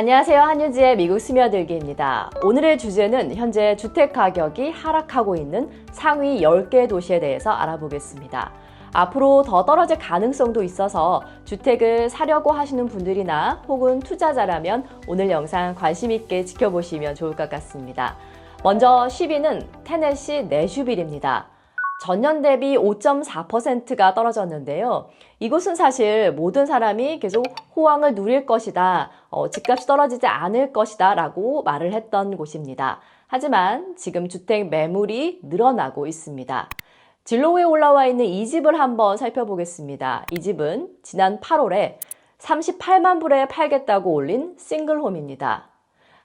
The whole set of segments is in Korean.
안녕하세요. 한유지의 미국 스며들기입니다. 오늘의 주제는 현재 주택 가격이 하락하고 있는 상위 10개 도시에 대해서 알아보겠습니다. 앞으로 더 떨어질 가능성도 있어서 주택을 사려고 하시는 분들이나 혹은 투자자라면 오늘 영상 관심 있게 지켜보시면 좋을 것 같습니다. 먼저 10위는 테네시 내슈빌입니다. 전년 대비 5.4%가 떨어졌는데요. 이곳은 사실 모든 사람이 계속 호황을 누릴 것이다, 집값이 떨어지지 않을 것이다 라고 말을 했던 곳입니다. 하지만 지금 주택 매물이 늘어나고 있습니다. 진로에 올라와 있는 이 집을 한번 살펴보겠습니다. 이 집은 지난 8월에 38만 불에 팔겠다고 올린 싱글홈입니다.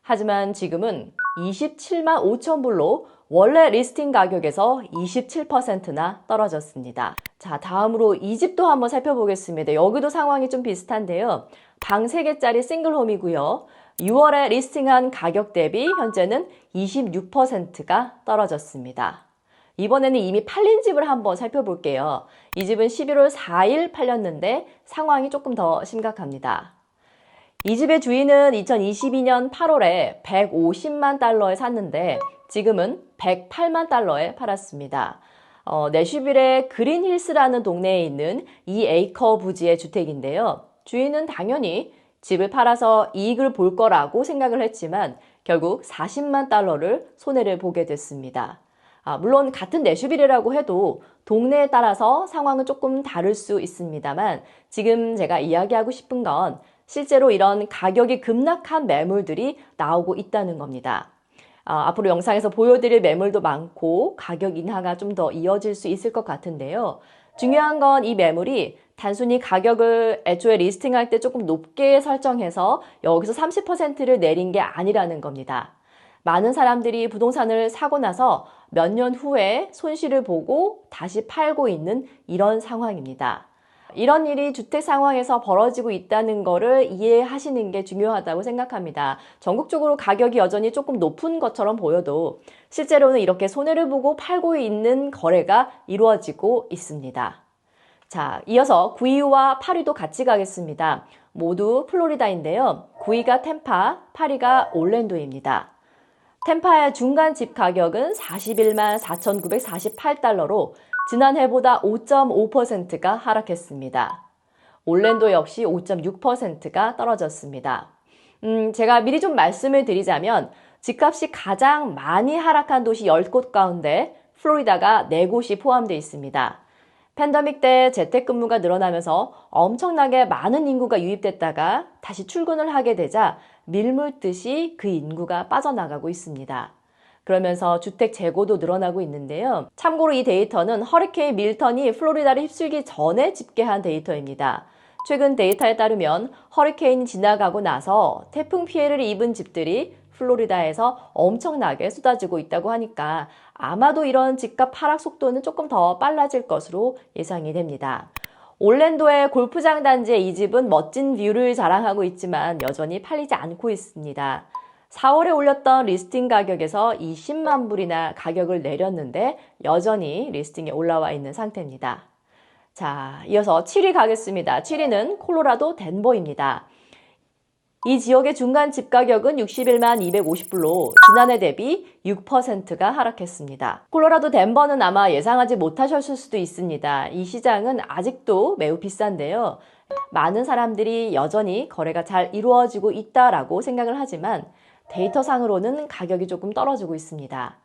하지만 지금은 27만 5천 불로 원래 리스팅 가격에서 27%나 떨어졌습니다. 자, 다음으로 이 집도 한번 살펴보겠습니다. 여기도 상황이 좀 비슷한데요. 방 3개짜리 싱글홈이고요. 6월에 리스팅한 가격 대비 현재는 26%가 떨어졌습니다. 이번에는 이미 팔린 집을 한번 살펴볼게요. 이 집은 11월 4일 팔렸는데 상황이 조금 더 심각합니다. 이 집의 주인은 2022년 8월에 150만 달러에 샀는데 지금은 108만 달러에 팔았습니다. 내슈빌의 그린힐스라는 동네에 있는 2에이커 부지의 주택인데요. 주인은 당연히 집을 팔아서 이익을 볼 거라고 생각을 했지만 결국 40만 달러를 손해를 보게 됐습니다. 물론 같은 내슈빌이라고 해도 동네에 따라서 상황은 조금 다를 수 있습니다만 지금 제가 이야기하고 싶은 건 실제로 이런 가격이 급락한 매물들이 나오고 있다는 겁니다. 앞으로 영상에서 보여드릴 매물도 많고 가격 인하가 좀 더 이어질 수 있을 것 같은데요. 중요한 건 이 매물이 단순히 가격을 애초에 리스팅할 때 조금 높게 설정해서 여기서 30%를 내린 게 아니라는 겁니다. 많은 사람들이 부동산을 사고 나서 몇 년 후에 손실을 보고 다시 팔고 있는 이런 상황입니다. 이런 일이 주택 상황에서 벌어지고 있다는 거를 이해하시는 게 중요하다고 생각합니다. 전국적으로 가격이 여전히 조금 높은 것처럼 보여도 실제로는 이렇게 손해를 보고 팔고 있는 거래가 이루어지고 있습니다. 자, 이어서 9위와 8위도 같이 가겠습니다. 모두 플로리다인데요. 9위가 템파, 8위가 올랜도입니다. 템파의 중간 집 가격은 41만 4,948달러로 지난해보다 5.5%가 하락했습니다. 올랜도 역시 5.6%가 떨어졌습니다. 제가 미리 좀 말씀을 드리자면 집값이 가장 많이 하락한 도시 10곳 가운데 플로리다가 4곳이 포함되어 있습니다. 팬데믹 때 재택근무가 늘어나면서 엄청나게 많은 인구가 유입됐다가 다시 출근을 하게 되자 밀물듯이 그 인구가 빠져나가고 있습니다. 그러면서 주택 재고도 늘어나고 있는데요. 참고로 이 데이터는 허리케인 밀턴이 플로리다를 휩쓸기 전에 집계한 데이터입니다. 최근 데이터에 따르면 허리케인이 지나가고 나서 태풍 피해를 입은 집들이 플로리다에서 엄청나게 쏟아지고 있다고 하니까 아마도 이런 집값 하락 속도는 조금 더 빨라질 것으로 예상이 됩니다. 올랜도의 골프장 단지의 이 집은 멋진 뷰를 자랑하고 있지만 여전히 팔리지 않고 있습니다. 4월에 올렸던 리스팅 가격에서 20만 불이나 가격을 내렸는데 여전히 리스팅에 올라와 있는 상태입니다. 자, 이어서 7위 가겠습니다. 7위는 콜로라도 덴버입니다. 이 지역의 중간 집 가격은 61만 250불로 지난해 대비 6%가 하락했습니다. 콜로라도 덴버는 아마 예상하지 못하셨을 수도 있습니다. 이 시장은 아직도 매우 비싼데요. 많은 사람들이 여전히 거래가 잘 이루어지고 있다라고 생각을 하지만 데이터상으로는 가격이 조금 떨어지고 있습니다.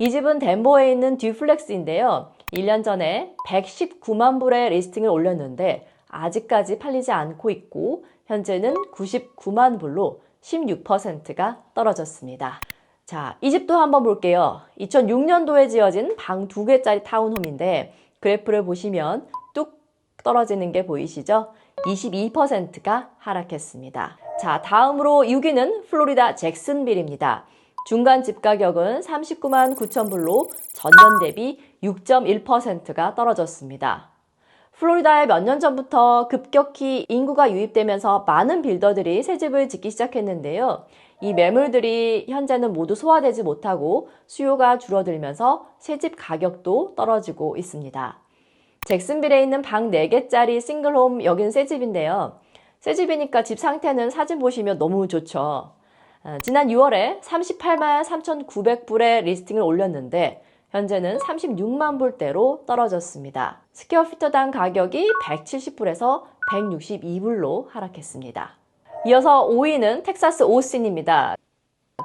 이 집은 덴버에 있는 듀플렉스인데요. 1년 전에 119만 불의 리스팅을 올렸는데 아직까지 팔리지 않고 있고 현재는 99만 불로 16%가 떨어졌습니다. 자, 이 집도 한번 볼게요. 2006년도에 지어진 방 2개짜리 타운홈인데 그래프를 보시면 뚝 떨어지는 게 보이시죠? 22%가 하락했습니다. 자, 다음으로 6위는 플로리다 잭슨빌입니다. 중간 집 가격은 39만 9천 불로 전년 대비 6.1%가 떨어졌습니다. 플로리다에 몇 년 전부터 급격히 인구가 유입되면서 많은 빌더들이 새 집을 짓기 시작했는데요. 이 매물들이 현재는 모두 소화되지 못하고 수요가 줄어들면서 새 집 가격도 떨어지고 있습니다. 잭슨빌에 있는 방 4개짜리 싱글홈 여긴 새 집인데요. 새 집이니까 집 상태는 사진 보시면 너무 좋죠. 지난 6월에 38만 3,900불에 리스팅을 올렸는데 현재는 36만 불대로 떨어졌습니다. 스퀘어피터당 가격이 170불에서 162불로 하락했습니다. 이어서 5위는 텍사스 오스틴입니다.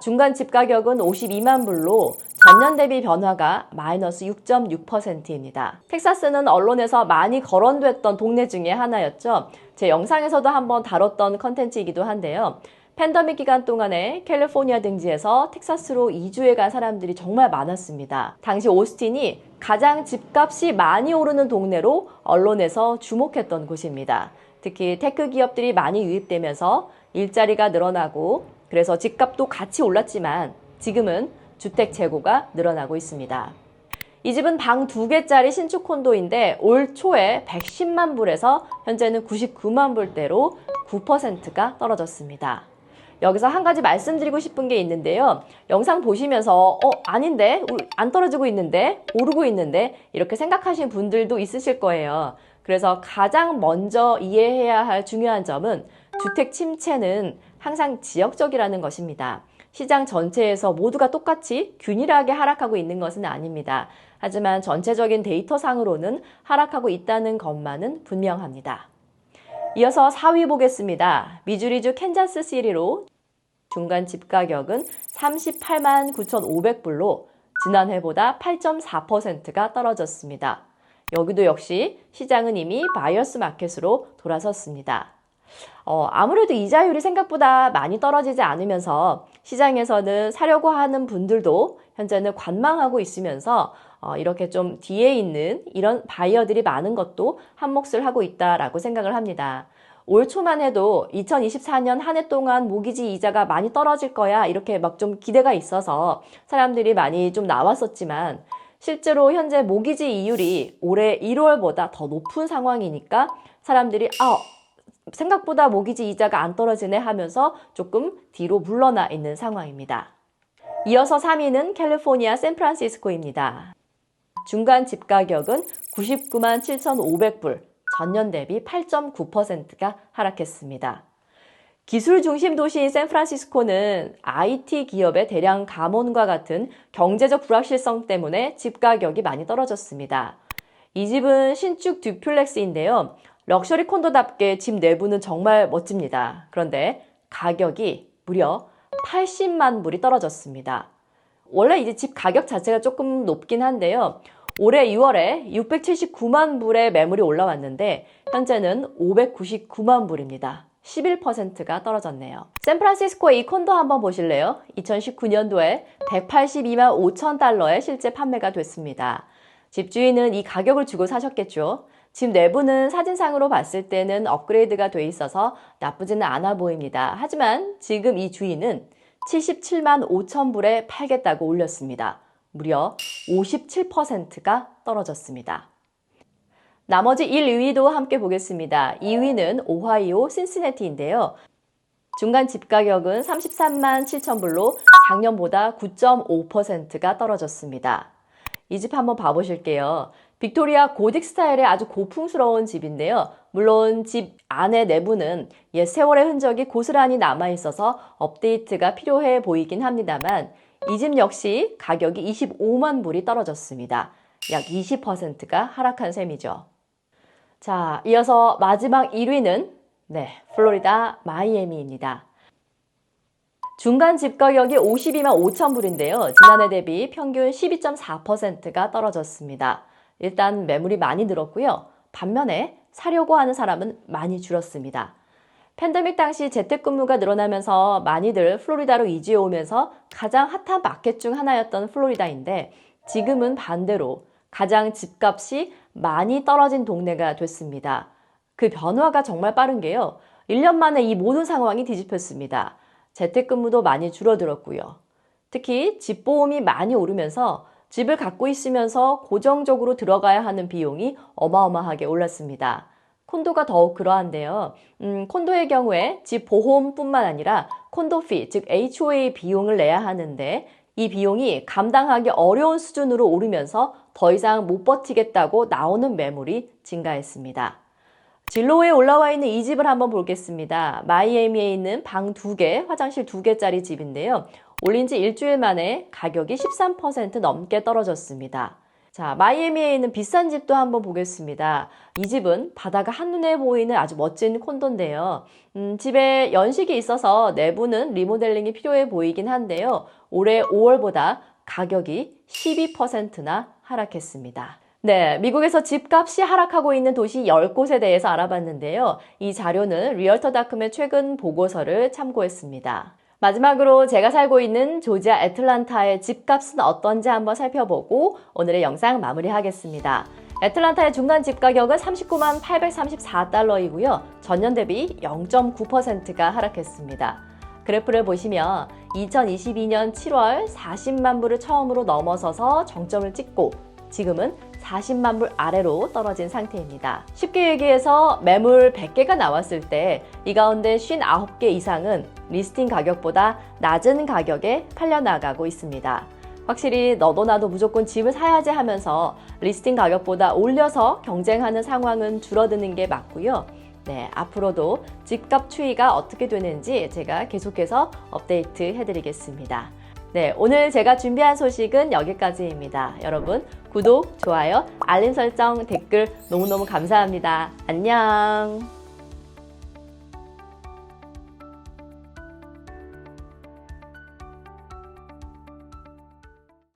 중간 집 가격은 52만 불로 전년 대비 변화가 마이너스 6.6%입니다. 텍사스는 언론에서 많이 거론됐던 동네 중에 하나였죠. 제 영상에서도 한번 다뤘던 컨텐츠이기도 한데요. 팬데믹 기간 동안에 캘리포니아 등지에서 텍사스로 이주해 간 사람들이 정말 많았습니다. 당시 오스틴이 가장 집값이 많이 오르는 동네로 언론에서 주목했던 곳입니다. 특히 테크 기업들이 많이 유입되면서 일자리가 늘어나고 그래서 집값도 같이 올랐지만 지금은 주택 재고가 늘어나고 있습니다. 이 집은 방 2개짜리 신축 콘도인데 올 초에 110만 불에서 현재는 99만 불대로 9%가 떨어졌습니다. 여기서 한 가지 말씀드리고 싶은 게 있는데요. 영상 보시면서 아닌데? 안 떨어지고 있는데? 오르고 있는데? 이렇게 생각하시는 분들도 있으실 거예요. 그래서 가장 먼저 이해해야 할 중요한 점은 주택 침체는 항상 지역적이라는 것입니다. 시장 전체에서 모두가 똑같이 균일하게 하락하고 있는 것은 아닙니다. 하지만 전체적인 데이터상으로는 하락하고 있다는 것만은 분명합니다. 이어서 4위 보겠습니다. 미주리주 캔자스시티로 중간 집 가격은 38만 9,500불로 지난해보다 8.4%가 떨어졌습니다. 여기도 역시 시장은 이미 바이어스 마켓으로 돌아섰습니다. 아무래도 이자율이 생각보다 많이 떨어지지 않으면서 시장에서는 사려고 하는 분들도 현재는 관망하고 있으면서 이렇게 좀 뒤에 있는 이런 바이어들이 많은 것도 한몫을 하고 있다라고 생각을 합니다. 올 초만 해도 2024년 한 해 동안 모기지 이자가 많이 떨어질 거야 이렇게 막 좀 기대가 있어서 사람들이 많이 좀 나왔었지만 실제로 현재 모기지 이율이 올해 1월보다 더 높은 상황이니까 사람들이 생각보다 모기지 이자가 안 떨어지네 하면서 조금 뒤로 물러나 있는 상황입니다. 이어서 3위는 캘리포니아 샌프란시스코입니다. 중간 집 가격은 99만 7,500불, 전년 대비 8.9%가 하락했습니다. 기술 중심 도시인 샌프란시스코는 IT 기업의 대량 감원과 같은 경제적 불확실성 때문에 집 가격이 많이 떨어졌습니다. 이 집은 신축 듀플렉스인데요. 럭셔리 콘도답게 집 내부는 정말 멋집니다. 그런데 가격이 무려 80만 불이 떨어졌습니다. 원래 이제 집 가격 자체가 조금 높긴 한데요. 올해 6월에 679만 불의 매물이 올라왔는데 현재는 599만 불입니다. 11%가 떨어졌네요. 샌프란시스코의 이 콘도 한번 보실래요? 2019년도에 182만 5천 달러에 실제 판매가 됐습니다. 집주인은 이 가격을 주고 사셨겠죠. 집 내부는 사진상으로 봤을 때는 업그레이드가 돼 있어서 나쁘지는 않아 보입니다. 하지만 지금 이 주인은 77만 5천 불에 팔겠다고 올렸습니다. 무려 57%가 떨어졌습니다. 나머지 1, 2위도 함께 보겠습니다. 2위는 오하이오 신시내티인데요. 중간 집 가격은 33만 7천 불로 작년보다 9.5%가 떨어졌습니다. 이 집 한번 봐보실게요. 빅토리아 고딕 스타일의 아주 고풍스러운 집인데요. 물론 집 안의 내부는 옛 세월의 흔적이 고스란히 남아있어서 업데이트가 필요해 보이긴 합니다만 이 집 역시 가격이 25만 불이 떨어졌습니다. 약 20%가 하락한 셈이죠. 자, 이어서 마지막 1위는 플로리다 마이애미입니다. 중간 집 가격이 52만 5천 불인데요. 지난해 대비 평균 12.4%가 떨어졌습니다. 일단 매물이 많이 늘었고요. 반면에 사려고 하는 사람은 많이 줄었습니다. 팬데믹 당시 재택근무가 늘어나면서 많이들 플로리다로 이주해 오면서 가장 핫한 마켓 중 하나였던 플로리다인데 지금은 반대로 가장 집값이 많이 떨어진 동네가 됐습니다. 그 변화가 정말 빠른 게요. 1년 만에 이 모든 상황이 뒤집혔습니다. 재택근무도 많이 줄어들었고요. 특히 집보험이 많이 오르면서 집을 갖고 있으면서 고정적으로 들어가야 하는 비용이 어마어마하게 올랐습니다. 콘도가 더욱 그러한데요. 콘도의 경우에 집 보험뿐만 아니라 콘도피, 즉 HOA 비용을 내야 하는데 이 비용이 감당하기 어려운 수준으로 오르면서 더 이상 못 버티겠다고 나오는 매물이 증가했습니다. 진로에 올라와 있는 이 집을 한번 보겠습니다. 마이애미에 있는 방 2개, 화장실 2개짜리 집인데요. 올린 지 일주일 만에 가격이 13% 넘게 떨어졌습니다. 자, 마이애미에 있는 비싼 집도 한번 보겠습니다. 이 집은 바다가 한눈에 보이는 아주 멋진 콘도인데요. 집에 연식이 있어서 내부는 리모델링이 필요해 보이긴 한데요. 올해 5월보다 가격이 12%나 하락했습니다. 네, 미국에서 집값이 하락하고 있는 도시 10곳에 대해서 알아봤는데요. 이 자료는 리얼터닷컴의 최근 보고서를 참고했습니다. 마지막으로 제가 살고 있는 조지아 애틀란타의 집값은 어떤지 한번 살펴보고 오늘의 영상 마무리하겠습니다. 애틀란타의 중간 집 가격은 39만 834달러이고요. 전년 대비 0.9%가 하락했습니다. 그래프를 보시면 2022년 7월 40만 불을 처음으로 넘어서서 정점을 찍고 지금은 40만 불 아래로 떨어진 상태입니다. 쉽게 얘기해서 매물 100개가 나왔을 때 이 가운데 59개 이상은 리스팅 가격보다 낮은 가격에 팔려나가고 있습니다. 확실히 너도 나도 무조건 집을 사야지 하면서 리스팅 가격보다 올려서 경쟁하는 상황은 줄어드는 게 맞고요. 네, 앞으로도 집값 추이가 어떻게 되는지 제가 계속해서 업데이트 해드리겠습니다. 네, 오늘 제가 준비한 소식은 여기까지입니다. 여러분, 구독, 좋아요, 알림 설정, 댓글 너무너무 감사합니다. 안녕!